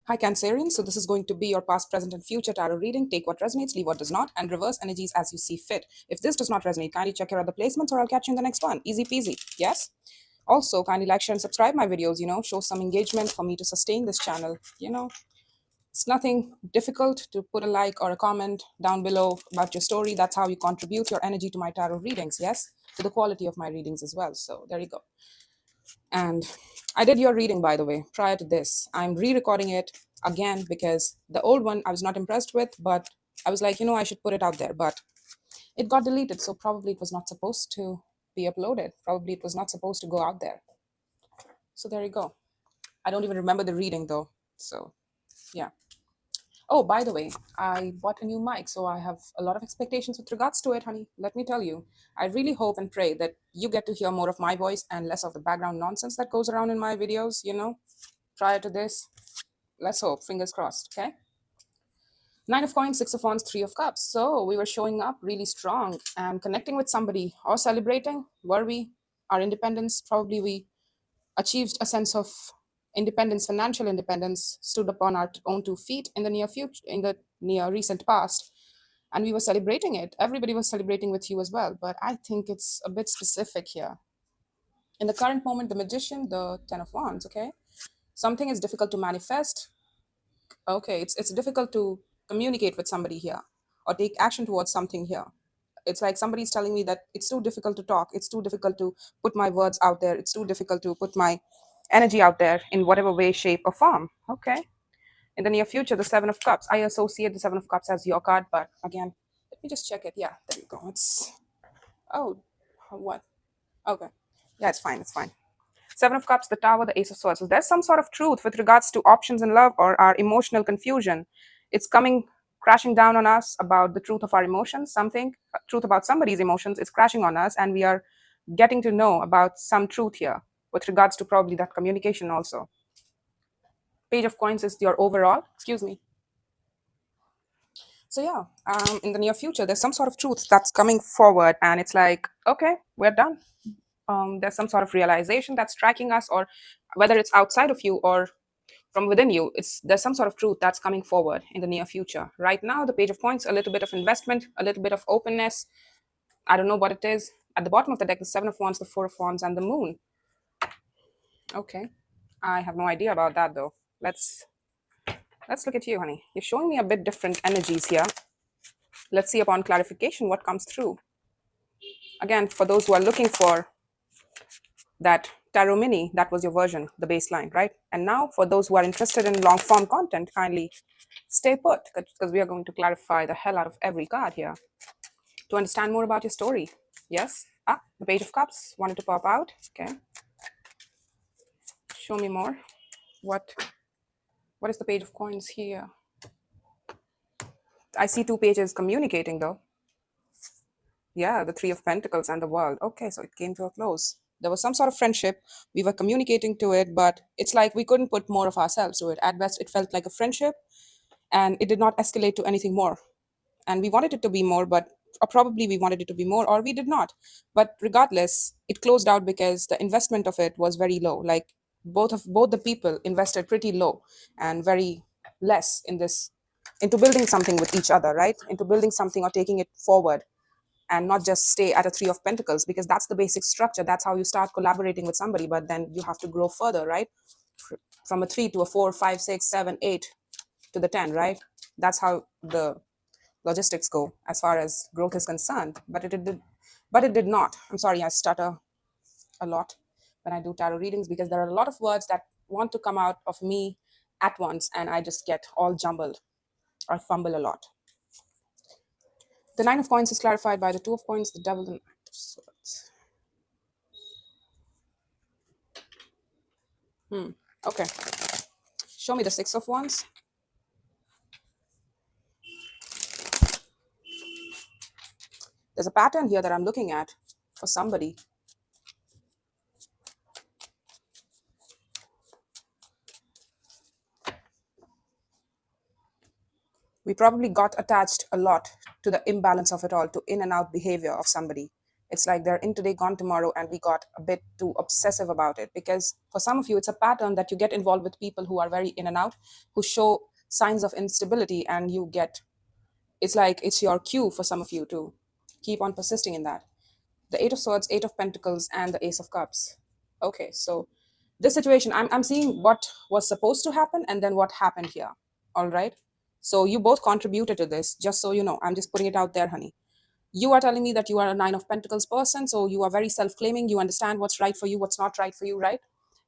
Hi Cancerians, so this is going to be your past, present and future tarot reading. Take what resonates, leave what does not, and reverse energies as you see fit. If this does not resonate, kindly check your other placements or I'll catch you in the next one. Easy peasy, yes? Also, kindly like, share and subscribe my videos, show some engagement for me to sustain this channel. It's nothing difficult to put a like or a comment down below about your story. That's how you contribute your energy to my tarot readings, yes? To the quality of my readings as well. So there you go. And I did your reading, by the way, prior to this. I'm re-recording it again because the old one I was not impressed with, but I was like, I should put it out there. But it got deleted, so probably it was not supposed to be uploaded. Probably it was not supposed to go out there. So there you go. I don't even remember the reading though. So yeah. Oh, by the way, I bought a new mic, so I have a lot of expectations with regards to it, honey. Let me tell you, I really hope and pray that you get to hear more of my voice and less of the background nonsense that goes around in my videos, prior to this. Let's hope, fingers crossed, okay? Nine of coins, six of wands, three of cups. So we were showing up really strong and connecting with somebody or celebrating. Were we? Our independence, probably we achieved a sense of independence, financial independence, stood upon our own two feet in the near future, in the near recent past, and we were celebrating it. Everybody was celebrating with you as well, but I think it's a bit specific here. In the current moment, the magician, the 10 of wands, okay? Something is difficult to manifest. Okay, it's difficult to communicate with somebody here or take action towards something here. It's like somebody's telling me that it's too difficult to talk, it's too difficult to put my words out there, it's too difficult to put my energy out there in whatever way, shape or form. Okay, in the near future, the seven of cups, I associate the seven of cups as your card, but again, let me just check it. Yeah, there you go. It's, oh, what? Okay, yeah, it's fine, it's fine. Seven of cups, the tower, the ace of swords. So there's some sort of truth with regards to options in love or our emotional confusion. It's coming crashing down on us about the truth of our emotions. Something, truth about somebody's emotions is crashing on us, and we are getting to know about some truth here with regards to probably that communication also. Page of coins is your overall, excuse me. So yeah, in the near future, there's some sort of truth that's coming forward, and it's like, okay, we're done. There's some sort of realization that's striking us, or whether it's outside of you or from within you, there's some sort of truth that's coming forward in the near future. Right now, the page of coins, a little bit of investment, a little bit of openness. I don't know what it is. At the bottom of the deck, the seven of wands, the four of wands, and the moon. Okay, I have no idea about that though. Let's look at you, honey. You're showing me a bit different energies here. Let's see upon clarification what comes through. Again, for those who are looking for that tarot mini, that was your version, the baseline, right? And now for those who are interested in long form content, kindly stay put, because we are going to clarify the hell out of every card here to understand more about your story. Yes, the page of cups wanted to pop out. Okay, show me more. What is the page of coins here? I see two pages communicating though. Yeah, the three of pentacles and the world. Okay, so it came to a close. There was some sort of friendship. We were communicating to it, but it's like we couldn't put more of ourselves to it. At best, it felt like a friendship, and it did not escalate to anything more. And we wanted it to be more, but or probably we wanted it to be more, or we did not. But regardless, it closed out because the investment of it was very low. Like both the people invested pretty low and very less in this, into building something with each other, right? Into building something or taking it forward, and not just stay at a three of pentacles, because that's the basic structure. That's how you start collaborating with somebody, but then you have to grow further, right? From a three to a 4, 5, 6, 7, 8 to the 10, right? That's how the logistics go as far as growth is concerned. But it did not. I'm sorry, I stutter a lot when I do tarot readings, because there are a lot of words that want to come out of me at once, and I just get all jumbled or fumble a lot. The nine of coins is clarified by the two of coins, the devil, and knight of swords. Okay, show me the six of wands. There's a pattern here that I'm looking at for somebody. We probably got attached a lot to the imbalance of it all, to in and out behavior of somebody. It's like they're in today, gone tomorrow, and we got a bit too obsessive about it. Because for some of you, it's a pattern that you get involved with people who are very in and out, who show signs of instability, and you get, it's like it's your cue for some of you to keep on persisting in that. The Eight of Swords, Eight of Pentacles, and the Ace of Cups. Okay, so this situation, I'm seeing what was supposed to happen and then what happened here. All right. So you both contributed to this, just so you know. I'm just putting it out there, honey. You are telling me that you are a Nine of Pentacles person, so you are very self-claiming. You understand what's right for you, what's not right for you, right?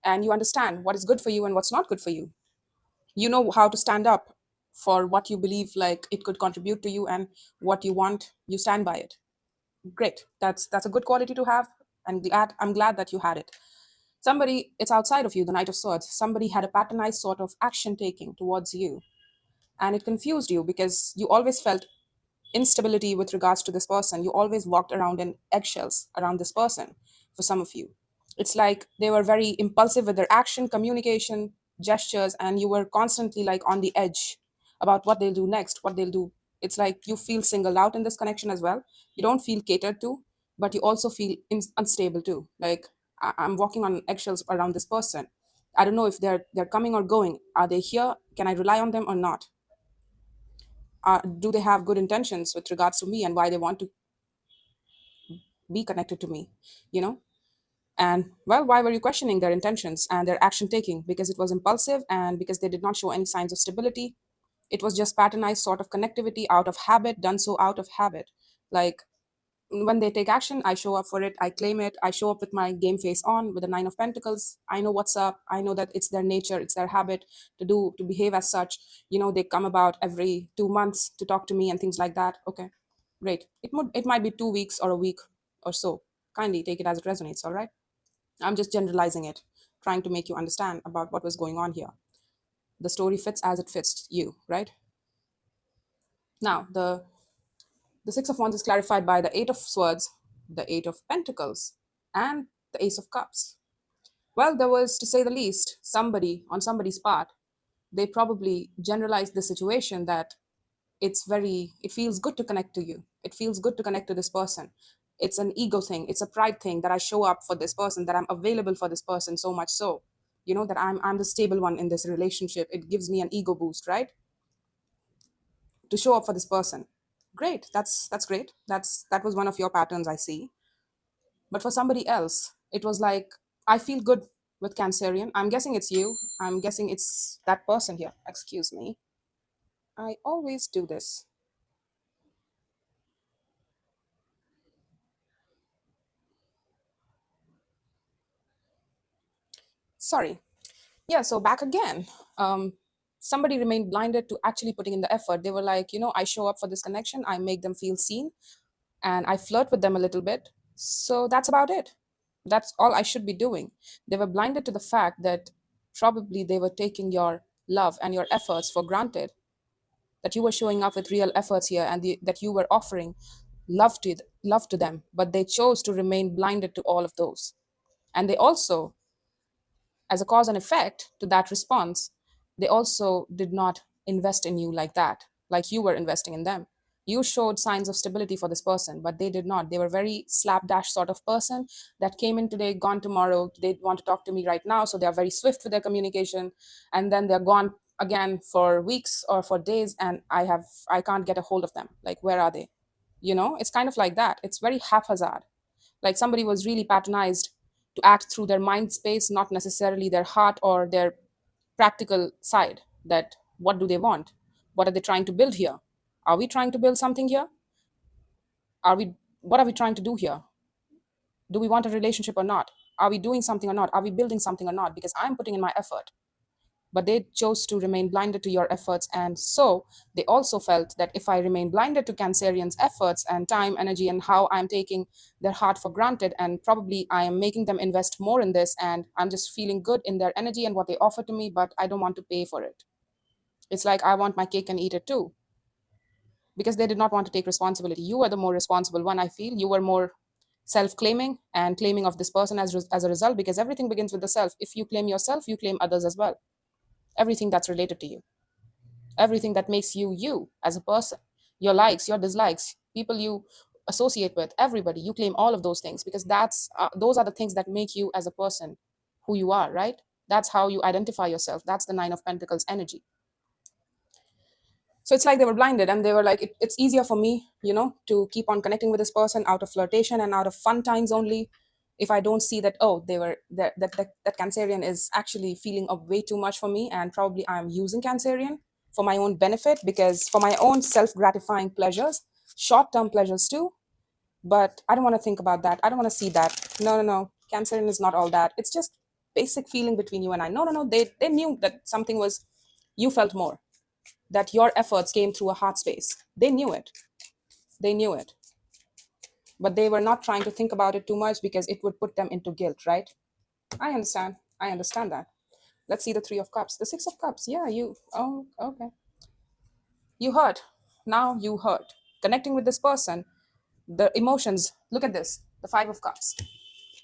And you understand what is good for you and what's not good for you. You know how to stand up for what you believe like it could contribute to you, and what you want, you stand by it. Great. That's a good quality to have. And I'm glad that you had it. Somebody, it's outside of you, the Knight of Swords. Somebody had a patternized sort of action taking towards you, and it confused you because you always felt instability with regards to this person. You always walked around in eggshells around this person. For some of you, it's like they were very impulsive with their action, communication, gestures, and you were constantly like on the edge about what they'll do next, what they'll do. It's like you feel singled out in this connection as well. You don't feel catered to, but you also feel unstable too. Like, I'm walking on eggshells around this person. I don't know if they're coming or going. Are they here? Can I rely on them or not? Do they have good intentions with regards to me and why they want to be connected to me, you know? And well, why were you questioning their intentions and their action taking? Because it was impulsive and because they did not show any signs of stability. It was just patternized sort of connectivity out of habit, done so out of habit. Like, when they take action, I show up for it, I claim it, I show up with my game face on with the Nine of Pentacles. I know what's up. I know that it's their nature, it's their habit to behave as such. They come about every 2 months to talk to me and things like that. Okay, great. It might be 2 weeks or a week or so. Kindly take it as it resonates, all right? I'm just generalizing it, trying to make you understand about what was going on here. The story fits as it fits you, right? Now, the Six of Wands is clarified by the Eight of Swords, the Eight of Pentacles, and the Ace of Cups. Well, there was, to say the least, somebody on somebody's part, they probably generalized the situation that it feels good to connect to you. It feels good to connect to this person. It's an ego thing. It's a pride thing that I show up for this person, that I'm available for this person so much so, that I'm the stable one in this relationship. It gives me an ego boost, right? To show up for this person. Great. That's great. That was one of your patterns, I see. But for somebody else, it was like, I feel good with Cancerian. I'm guessing it's you. I'm guessing it's that person here. Excuse me. I always do this. Sorry. Yeah, so back again. Somebody remained blinded to actually putting in the effort. They were like, I show up for this connection, I make them feel seen, and I flirt with them a little bit. So that's about it. That's all I should be doing. They were blinded to the fact that probably they were taking your love and your efforts for granted, that you were showing up with real efforts here, and that you were offering love to them, but they chose to remain blinded to all of those. And they also, as a cause and effect to that response, they also did not invest in you like that, like you were investing in them. You showed signs of stability for this person, but they did not. They were very slapdash sort of person that came in today, gone tomorrow. They want to talk to me right now, so they are very swift with their communication, and then they're gone again for weeks or for days, and I can't get a hold of them. Like, where are they? It's kind of like that. It's very haphazard. Like, somebody was really patronized to act through their mind space, not necessarily their heart or their practical side. That what do they want? What are they trying to build here? Are we trying to build something here? What are we trying to do here? Do we want a relationship or not? Are we doing something or not? Are we building something or not? Because I'm putting in my effort. But they chose to remain blinded to your efforts. And so they also felt that if I remain blinded to Cancerian's efforts and time, energy, and how I'm taking their heart for granted, and probably I am making them invest more in this, and I'm just feeling good in their energy and what they offer to me, but I don't want to pay for it. It's like I want my cake and eat it too. Because they did not want to take responsibility. You were the more responsible one, I feel. You were more self-claiming and claiming of this person as a result, because everything begins with the self. If you claim yourself, you claim others as well. Everything that's related to you, everything that makes you you as a person, your likes, your dislikes, people you associate with, everybody. You claim all of those things because those are the things that make you as a person who you are, right? That's how you identify yourself. That's the Nine of Pentacles energy. So it's like they were blinded and they were like, it's easier for me, to keep on connecting with this person out of flirtation and out of fun times only. If I don't see that, oh, they were that Cancerian is actually feeling of way too much for me, and probably I'm using Cancerian for my own benefit, because for my own self-gratifying pleasures, short-term pleasures too. But I don't want to think about that. I don't want to see that. No, no, no. Cancerian is not all that. It's just basic feeling between you and I. No, no, no. They knew that something was, you felt more, that your efforts came through a heart space. They knew it. They knew it. But they were not trying to think about it too much because it would put them into guilt, right? I understand. I understand that. Let's see the Three of Cups. The Six of Cups. Yeah, oh, okay. You hurt. Now you hurt. Connecting with this person, the emotions. Look at this. The Five of Cups.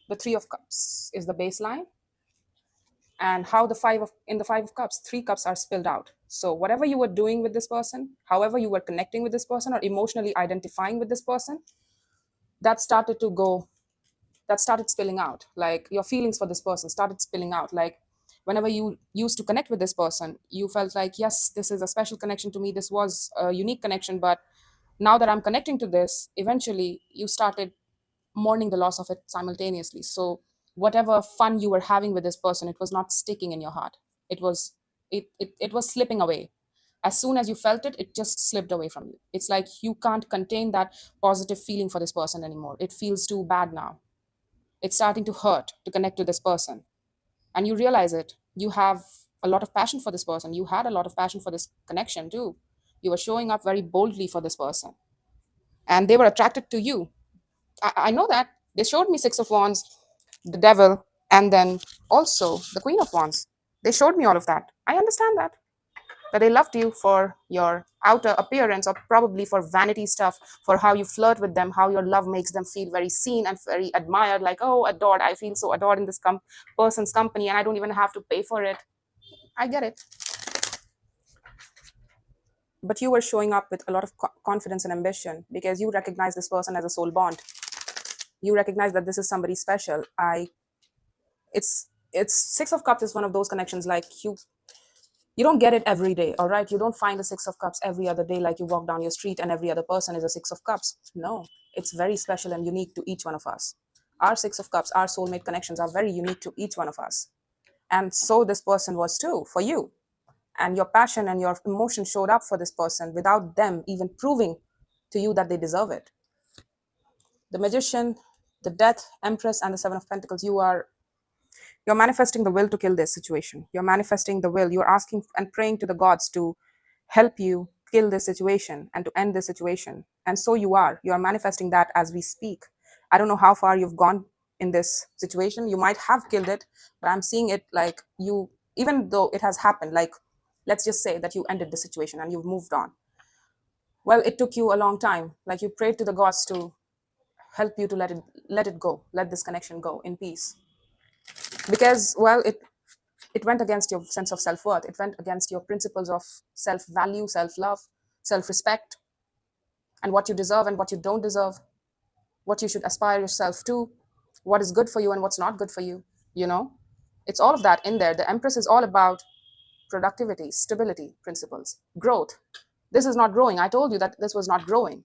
The Three of Cups is the baseline. And how in the Five of Cups, 3 cups are spilled out. So whatever you were doing with this person, however you were connecting with this person or emotionally identifying with this person, that started spilling out. Like your feelings for this person started spilling out. Like whenever you used to connect with this person, you felt like, yes, this is a special connection to me. This was a unique connection. But now that I'm connecting to this, eventually you started mourning the loss of it simultaneously. So whatever fun you were having with this person, it was not sticking in your heart. It was slipping away. As soon as you felt it, it just slipped away from you. It's like you can't contain that positive feeling for this person anymore. It feels too bad now. It's starting to hurt to connect to this person. And you realize it. You have a lot of passion for this person. You had a lot of passion for this connection too. You were showing up very boldly for this person. And they were attracted to you. I know that. They showed me Six of Wands, the Devil, and then also the Queen of Wands. They showed me all of that. I understand that. That they loved you for your outer appearance, or probably for vanity stuff, for how you flirt with them, how your love makes them feel very seen and very admired, like, oh, adored. I feel so adored in this person's company and I don't even have to pay for it. I get it. But you were showing up with a lot of confidence and ambition because you recognize this person as a soul bond. You recognize that this is somebody special. It's Six of Cups is one of those connections, like you don't get it every day, all right? You don't find the Six of Cups every other day, like you walk down your street and every other person is a Six of Cups. No, it's very special and unique to each one of us. Our Six of Cups, our soulmate connections are very unique to each one of us. And so this person was too, for you. And your passion and your emotion showed up for this person without them even proving to you that they deserve it. The Magician, the Death, Empress, and the Seven of Pentacles, you're manifesting the will to kill this situation. You're manifesting the will. You're asking and praying to the gods to help you kill this situation and to end this situation. And so you are manifesting that as we speak. I don't know how far you've gone in this situation. You might have killed it, but I'm seeing it like you, even though it has happened, like let's just say that you ended the situation and you've moved on. Well, it took you a long time. Like you prayed to the gods to help you to let it go, let this connection go in peace. Because, well, it went against your sense of self-worth. It went against your principles of self-value, self-love, self-respect, and what you deserve and what you don't deserve, what you should aspire yourself to, what is good for you and what's not good for you, It's all of that in there. The Empress is all about productivity, stability, principles, growth. This is not growing. I told you that this was not growing.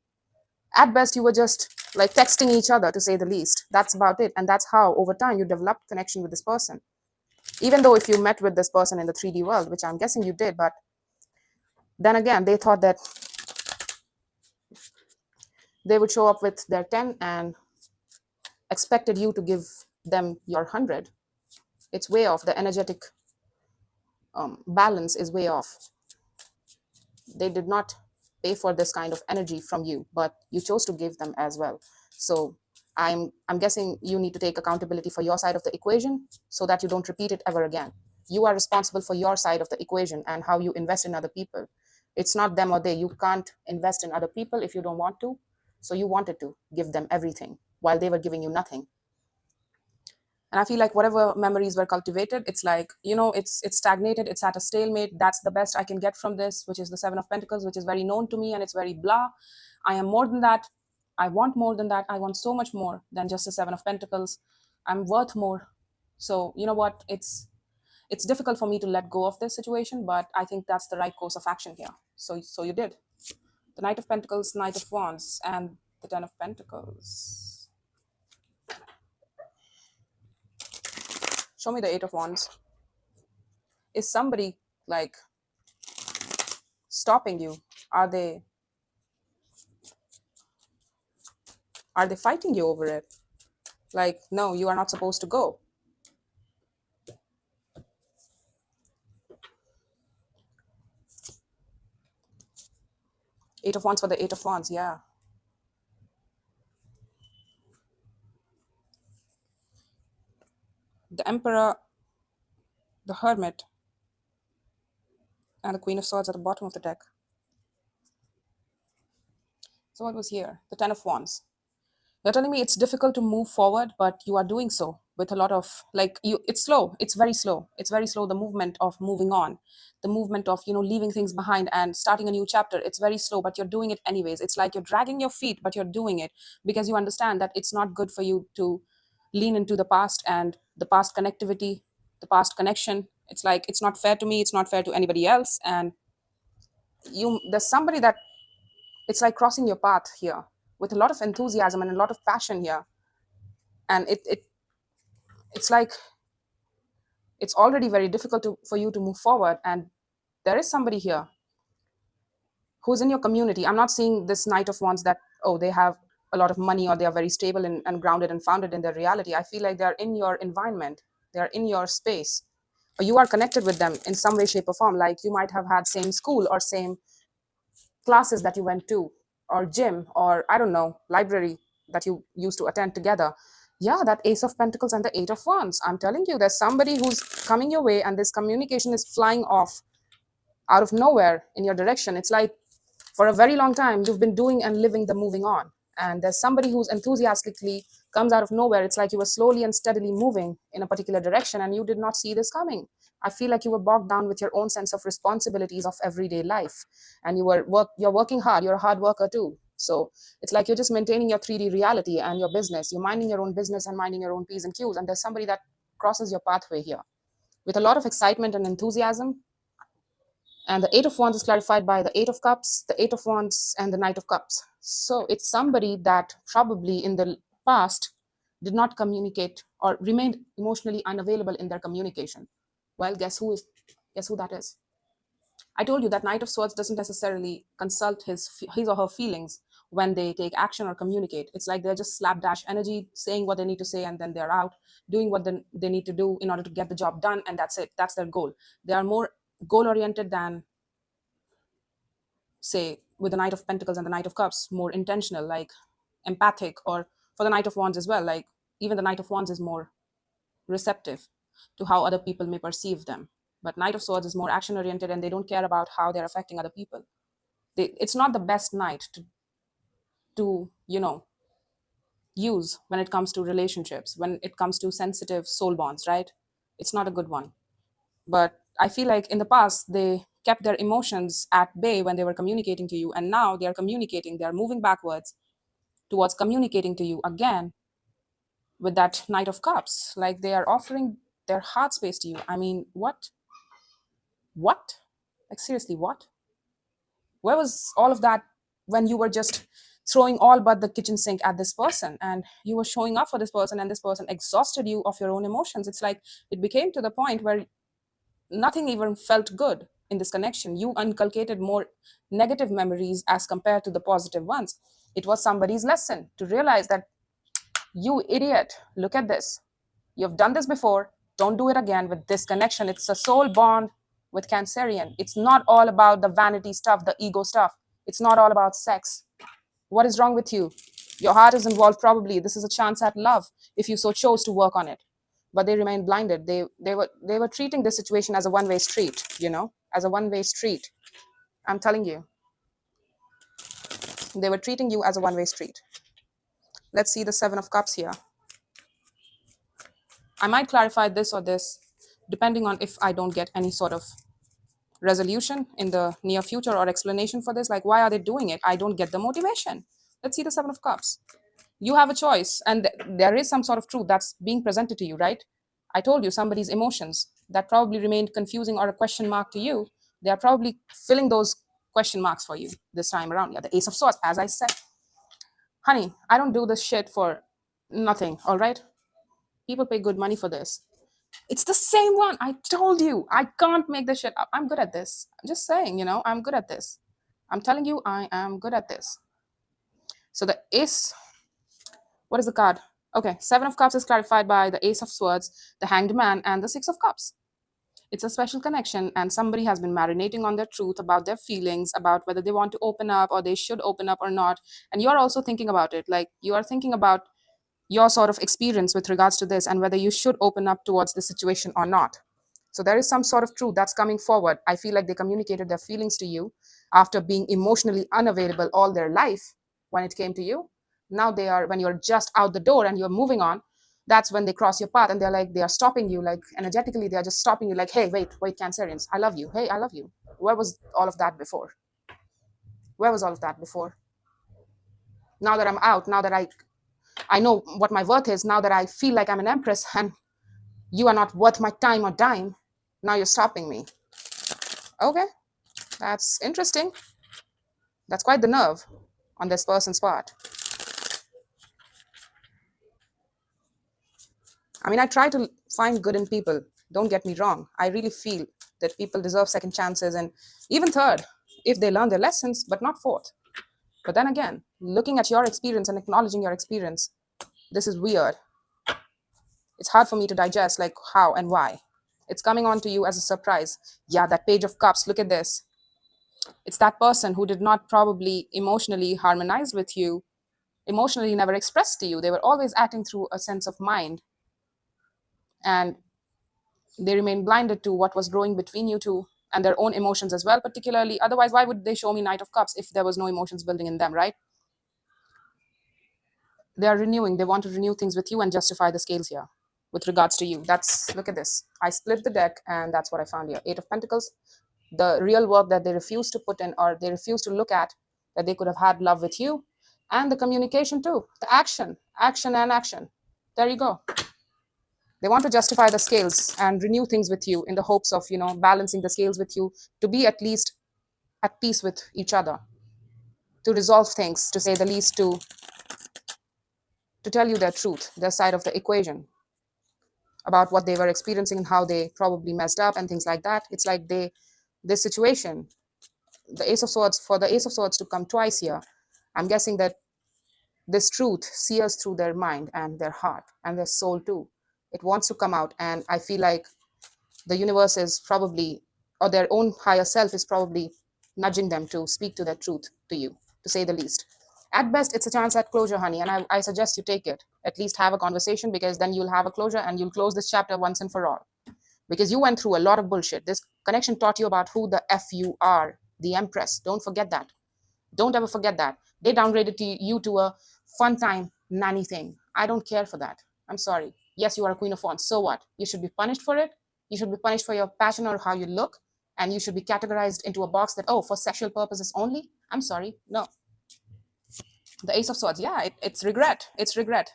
At best, you were just like texting each other, to say the least. That's about it. And that's how, over time, you developed connection with this person. Even though if you met with this person in the 3D world, which I'm guessing you did, but then again, they thought that they would show up with their 10 and expected you to give them your 100. It's way off. The energetic balance is way off. They did not pay for this kind of energy from you, but you chose to give them as well. So I'm guessing you need to take accountability for your side of the equation so that you don't repeat it ever again. You are responsible for your side of the equation and how you invest in other people. It's not them or they. You can't invest in other people if you don't want to. So you wanted to give them everything while they were giving you nothing. And I feel like whatever memories were cultivated, it's like, it's stagnated. It's at a stalemate. That's the best I can get from this, which is the Seven of Pentacles, which is very known to me and it's very blah. I am more than that. I want more than that. I want so much more than just the Seven of Pentacles. I'm worth more. So you know what? It's difficult for me to let go of this situation, but I think that's the right course of action here. So you did. The Knight of Pentacles, Knight of Wands, and the Ten of Pentacles. Show me the Eight of Wands. Is somebody like stopping you? Are they fighting you over it? Like, no, you are not supposed to go. Eight of Wands for the Eight of Wands, yeah. The Emperor, the Hermit, and the Queen of Swords at the bottom of the deck. So what was here? The Ten of Wands. You're telling me it's difficult to move forward, but you are doing so with a lot of, like, you. It's slow. It's very slow. It's very slow. The movement of moving on, the movement of, leaving things behind and starting a new chapter. It's very slow, but you're doing it anyways. It's like you're dragging your feet, but you're doing it because you understand that it's not good for you to lean into the past and the past connectivity, the past connection. It's like, it's not fair to me. It's not fair to anybody else. And there's somebody that, it's like crossing your path here with a lot of enthusiasm and a lot of passion here. And it's like it's already very difficult for you to move forward. And there is somebody here who's in your community. I'm not seeing this Knight of Wands that, oh, they have a lot of money or they are very stable and grounded and founded in their reality. I feel like they're in your environment. They're in your space. Or you are connected with them in some way, shape, or form. Like you might have had same school or same classes that you went to, or gym, or I don't know, library that you used to attend together. Yeah, that Ace of Pentacles and the Eight of Wands. I'm telling you, there's somebody who's coming your way and this communication is flying off out of nowhere in your direction. It's like for a very long time, you've been doing and living the moving on. And there's somebody who's enthusiastically comes out of nowhere. It's like you were slowly and steadily moving in a particular direction and you did not see this coming. I feel like you were bogged down with your own sense of responsibilities of everyday life. And you're working hard. You're a hard worker too. So it's like you're just maintaining your 3D reality and your business. You're minding your own business and minding your own P's and Q's. And there's somebody that crosses your pathway here with a lot of excitement and enthusiasm. And the Eight of Wands is clarified by the Eight of Cups, the Eight of Wands, and the Knight of Cups. So it's somebody that probably in the past did not communicate or remained emotionally unavailable in their communication. Well, guess who that is? I told you that Knight of Swords doesn't necessarily consult his or her feelings when they take action or communicate. It's like they're just slapdash energy, saying what they need to say, and then they're out doing what they need to do in order to get the job done, and that's it. That's their goal. They are more goal-oriented than, say, with the Knight of Pentacles and the Knight of Cups, more intentional, like empathic, or for the Knight of Wands as well. Like even the Knight of Wands is more receptive to how other people may perceive them. But Knight of Swords is more action-oriented and they don't care about how they're affecting other people. It's not the best knight to use when it comes to relationships, when it comes to sensitive soul bonds, right? It's not a good one. But I feel like in the past, they kept their emotions at bay when they were communicating to you. And now they are communicating, they are moving backwards towards communicating to you again with that Knight of Cups. Like they are offering their heart space to you. I mean, what? Like seriously, what? Where was all of that when you were just throwing all but the kitchen sink at this person and you were showing up for this person and this person exhausted you of your own emotions? It's like it became to the point where nothing even felt good in this connection. You inculcated more negative memories as compared to the positive ones. It was somebody's lesson to realize that, you idiot, look at this. You've done this before. Don't do it again with this connection. It's a soul bond with Cancerian. It's not all about the vanity stuff, the ego stuff. It's not all about sex. What is wrong with you? Your heart is involved probably. This is a chance at love if you so chose to work on it. But they remained blinded. They were treating this situation as a one-way street, as a one-way street. I'm telling you. They were treating you as a one-way street. Let's see the Seven of Cups here. I might clarify this or this, depending on if I don't get any sort of resolution in the near future or explanation for this. Like, why are they doing it? I don't get the motivation. Let's see the Seven of Cups. You have a choice, and there is some sort of truth that's being presented to you, right? I told you somebody's emotions that probably remained confusing or a question mark to you, they are probably filling those question marks for you this time around. Yeah, the Ace of Swords, as I said. Honey, I don't do this shit for nothing, all right? People pay good money for this. It's the same one. I told you. I can't make this shit up. I'm good at this. I'm just saying, I'm good at this. I'm telling you, I am good at this. So the Ace, what is the card? Okay, Seven of Cups is clarified by the Ace of Swords, the Hanged Man, and the Six of Cups. It's a special connection, and somebody has been marinating on their truth about their feelings, about whether they want to open up or they should open up or not. And you're also thinking about it. Like, you are thinking about your sort of experience with regards to this and whether you should open up towards the situation or not. So there is some sort of truth that's coming forward. I feel like they communicated their feelings to you after being emotionally unavailable all their life when it came to you. Now they are, when you're just out the door and you're moving on, that's when they cross your path and they're like, they are stopping you, like energetically, they are just stopping you, like, hey, wait, Cancerians, I love you. Hey, I love you. Where was all of that before? Where was all of that before? Now that I'm out, now that I know what my worth is, now that I feel like I'm an empress and you are not worth my time or dime, now you're stopping me. Okay, that's interesting. That's quite the nerve on this person's part. I mean, I try to find good in people. Don't get me wrong. I really feel that people deserve second chances and even third if they learn their lessons, but not fourth. But then again, looking at your experience and acknowledging your experience, this is weird. It's hard for me to digest, like how and why. It's coming on to you as a surprise. Yeah, that Page of Cups, look at this. It's that person who did not probably emotionally harmonize with you, emotionally never expressed to you. They were always acting through a sense of mind. And they remained blinded to what was growing between you two and their own emotions as well, particularly. Otherwise, why would they show me Knight of Cups if there was no emotions building in them, right? They are renewing. They want to renew things with you and justify the scales here with regards to you. Look at this. I split the deck and that's what I found here. Eight of Pentacles. The real work that they refuse to put in or they refuse to look at, that they could have had love with you, and the communication too, the action and action. There you go. They want to justify the scales and renew things with you in the hopes of balancing the scales with you, to be at least at peace with each other, to resolve things, to say the least, to tell you their truth, their side of the equation about what they were experiencing and how they probably messed up and things like that. It's like this situation, the Ace of Swords, for the Ace of Swords to come twice here, I'm guessing that this truth sears through their mind and their heart and their soul too. It wants to come out, and I feel like the universe is probably, or their own higher self is probably nudging them to speak to their truth to you, to say the least. At best, it's a chance at closure, honey, and I suggest you take it. At least have a conversation, because then you'll have a closure and you'll close this chapter once and for all. Because you went through a lot of bullshit. This connection taught you about who the F you are, the Empress. Don't forget that. Don't ever forget that. They downgraded you to a fun time nanny thing. I don't care for that. I'm sorry. Yes, you are a Queen of Wands. So what? You should be punished for it. You should be punished for your passion or how you look. And you should be categorized into a box that, oh, for sexual purposes only. I'm sorry. No. The Ace of Swords. Yeah, it's regret. It's regret.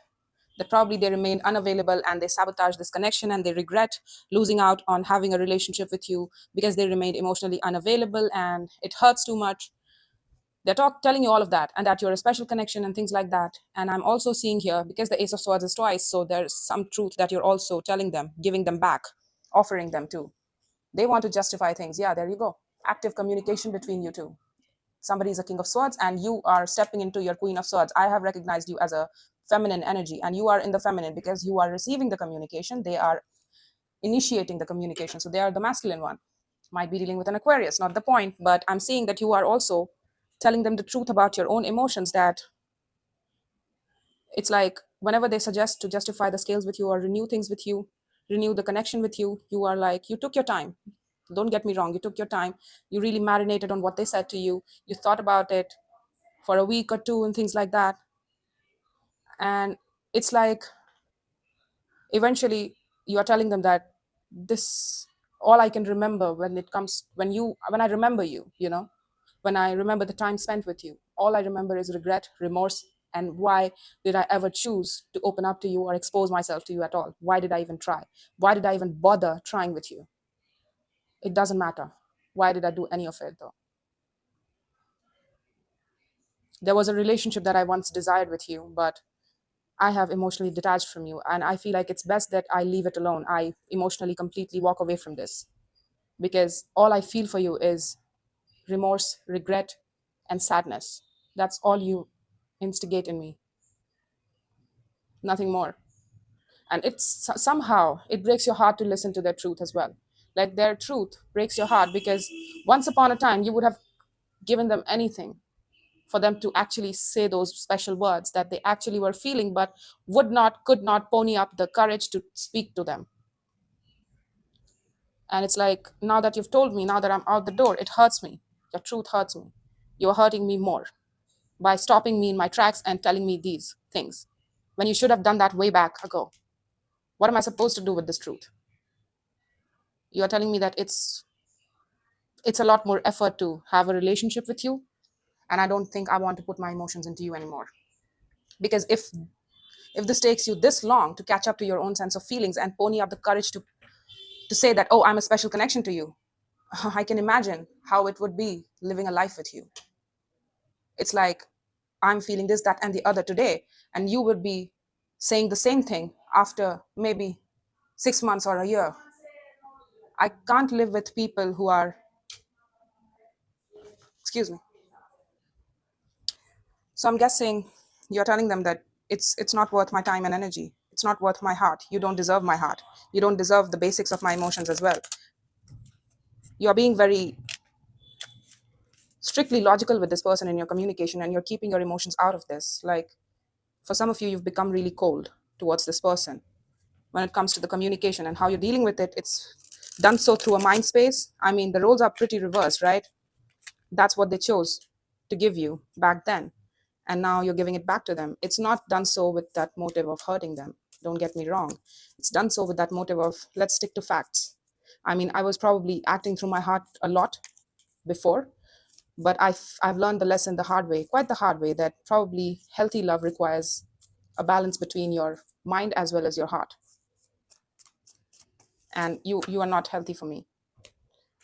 That probably they remained unavailable and they sabotaged this connection and they regret losing out on having a relationship with you because they remained emotionally unavailable and it hurts too much. They're telling you all of that and that you're a special connection and things like that. And I'm also seeing here, because the Ace of Swords is twice, so there's some truth that you're also telling them, giving them back, offering them too. They want to justify things. Yeah, there you go. Active communication between you two. Somebody is a King of Swords and you are stepping into your Queen of Swords. I have recognized you as a feminine energy and you are in the feminine because you are receiving the communication. They are initiating the communication. So they are the masculine one. Might be dealing with an Aquarius, not the point, but I'm seeing that you are also telling them the truth about your own emotions, that it's like whenever they suggest to justify the scales with you or renew things with you, renew the connection with you, you are like, you took your time. Don't get me wrong, you took your time. You really marinated on what they said to you. You thought about it for a week or two and things like that. And it's like eventually you are telling them that this, all I can remember when I remember you, when I remember the time spent with you, all I remember is regret, remorse, and why did I ever choose to open up to you or expose myself to you at all? Why did I even try? Why did I even bother trying with you? It doesn't matter. Why did I do any of it though? There was a relationship that I once desired with you, but I have emotionally detached from you, and I feel like it's best that I leave it alone. I emotionally completely walk away from this because all I feel for you is remorse, regret, and sadness. That's all you instigate in me, nothing more. And somehow it breaks your heart to listen to their truth as well. Like their truth breaks your heart because once upon a time you would have given them anything for them to actually say those special words that they actually were feeling, but would not, could not pony up the courage to speak to them. And it's like, now that you've told me, now that I'm out the door, it hurts me. Your truth hurts me. You're hurting me more by stopping me in my tracks and telling me these things when you should have done that way back ago. What am I supposed to do with this truth? You're telling me that it's a lot more effort to have a relationship with you, and I don't think I want to put my emotions into you anymore. Because if this takes you this long to catch up to your own sense of feelings and pony up the courage to say that, oh, I'm a special connection to you, I can imagine how it would be living a life with you. It's like I'm feeling this, that, and the other today, and you would be saying the same thing after maybe 6 months or a year. I can't live with people who are, excuse me. So I'm guessing you're telling them that it's not worth my time and energy. It's not worth my heart. You don't deserve my heart. You don't deserve the basics of my emotions as well. You're being very strictly logical with this person in your communication, and you're keeping your emotions out of this. Like, for some of you, you've become really cold towards this person when it comes to the communication and how you're dealing with it. It's done so through a mind space. I mean, the roles are pretty reversed, right? That's what they chose to give you back then, and now you're giving it back to them. It's not done so with that motive of hurting them, don't get me wrong. It's done so with that motive of, let's stick to facts. I mean, I was probably acting through my heart a lot before, but I've learned the lesson the hard way, quite the hard way, that probably healthy love requires a balance between your mind as well as your heart. And you are not healthy for me.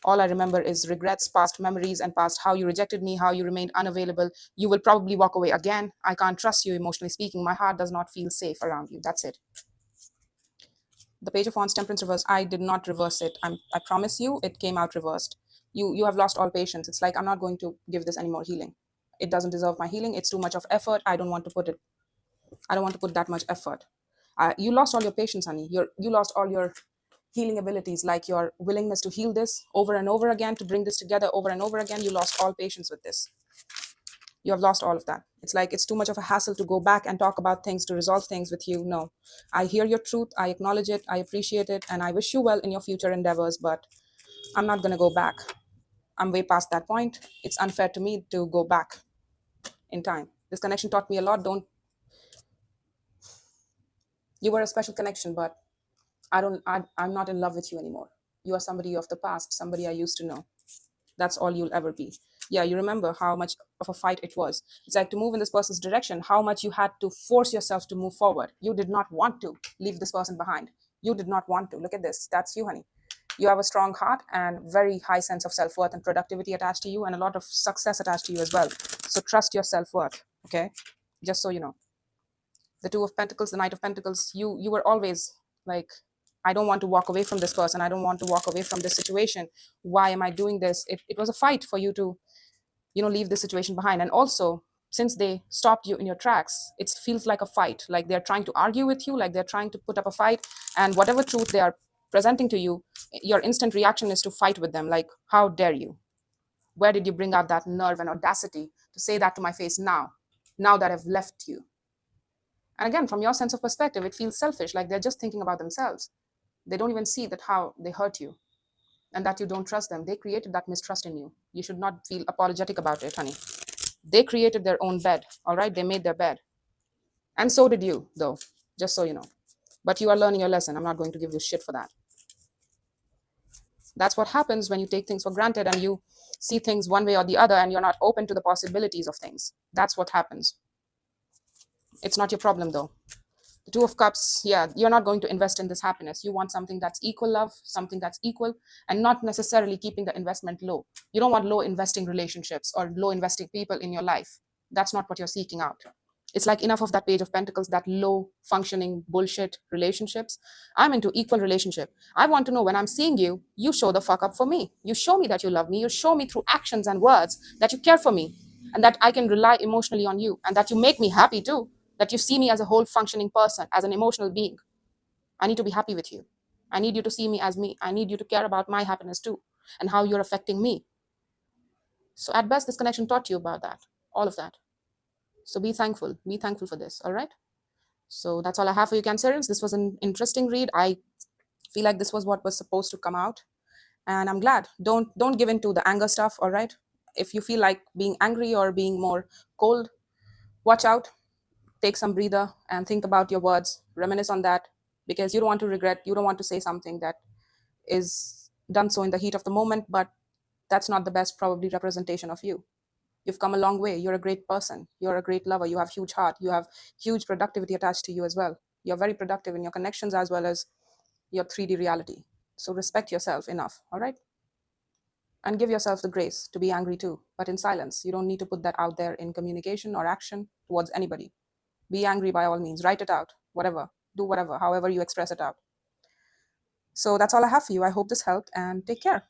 All I remember is regrets, past memories, and past how you rejected me, how you remained unavailable. You will probably walk away again. I can't trust you, emotionally speaking. My heart does not feel safe around you. That's it. The Page of Wands, Temperance reverse. I did not reverse it. I promise you, it came out reversed. You have lost all patience. It's like, I'm not going to give this any more healing. It doesn't deserve my healing. It's too much of effort. I don't want to put that much effort. You lost all your patience, honey. You lost all your healing abilities, like your willingness to heal this over and over again, to bring this together over and over again. You lost all patience with this. You have lost all of that. It's like, it's too much of a hassle to go back and talk about things, to resolve things with you. No, I hear your truth. I acknowledge it. I appreciate it. And I wish you well in your future endeavors, but I'm not going to go back. I'm way past that point. It's unfair to me to go back in time. This connection taught me a lot. You were a special connection, but I'm not in love with you anymore. You are somebody of the past, somebody I used to know. That's all you'll ever be. Yeah, you remember how much of a fight it was. It's like, to move in this person's direction, how much you had to force yourself to move forward. You did not want to leave this person behind. You did not want to. Look at this. That's you, honey. You have a strong heart and very high sense of self-worth and productivity attached to you, and a lot of success attached to you as well. So trust your self-worth, okay? Just so you know. The Two of Pentacles, the Knight of Pentacles, you were always like, I don't want to walk away from this person. I don't want to walk away from this situation. Why am I doing this? It was a fight for you to, leave this situation behind. And also, since they stopped you in your tracks, it feels like a fight. Like they're trying to argue with you, like they're trying to put up a fight. And whatever truth they are presenting to you, your instant reaction is to fight with them. Like, how dare you? Where did you bring out that nerve and audacity to say that to my face now that I've left you? And again, from your sense of perspective, it feels selfish, like they're just thinking about themselves. They don't even see that how they hurt you and that you don't trust them. They created that mistrust in you. You should not feel apologetic about it, honey. They created their own bed, all right? They made their bed. And so did you, though, just so you know. But you are learning your lesson. I'm not going to give you shit for that. That's what happens when you take things for granted and you see things one way or the other and you're not open to the possibilities of things. That's what happens. It's not your problem though. The Two of Cups, yeah, you're not going to invest in this happiness. You want something that's equal love, something that's equal, and not necessarily keeping the investment low. You don't want low investing relationships or low investing people in your life. That's not what you're seeking out. It's like enough of that Page of Pentacles, that low functioning bullshit relationships. I'm into equal relationship. I want to know when I'm seeing you, you show the fuck up for me. You show me that you love me. You show me through actions and words that you care for me and that I can rely emotionally on you and that you make me happy too, that you see me as a whole functioning person, as an emotional being. I need to be happy with you. I need you to see me as me. I need you to care about my happiness too and how you're affecting me. So at best, this connection taught you about that, all of that. So be thankful. Be thankful for this, all right? So that's all I have for you, Cancerians. This was an interesting read. I feel like this was what was supposed to come out. And I'm glad. Don't give in to the anger stuff, all right? If you feel like being angry or being more cold, watch out. Take some breather and think about your words. Reminisce on that because you don't want to regret. You don't want to say something that is done so in the heat of the moment, but that's not the best probably representation of you. You've come a long way. You're a great person. You're a great lover. You have huge heart. You have huge productivity attached to you as well. You're very productive in your connections as well as your 3D reality. So respect yourself enough, all right? And give yourself the grace to be angry too, but in silence. You don't need to put that out there in communication or action towards anybody. Be angry by all means. Write it out, whatever. Do whatever, however you express it out. So that's all I have for you. I hope this helped and take care.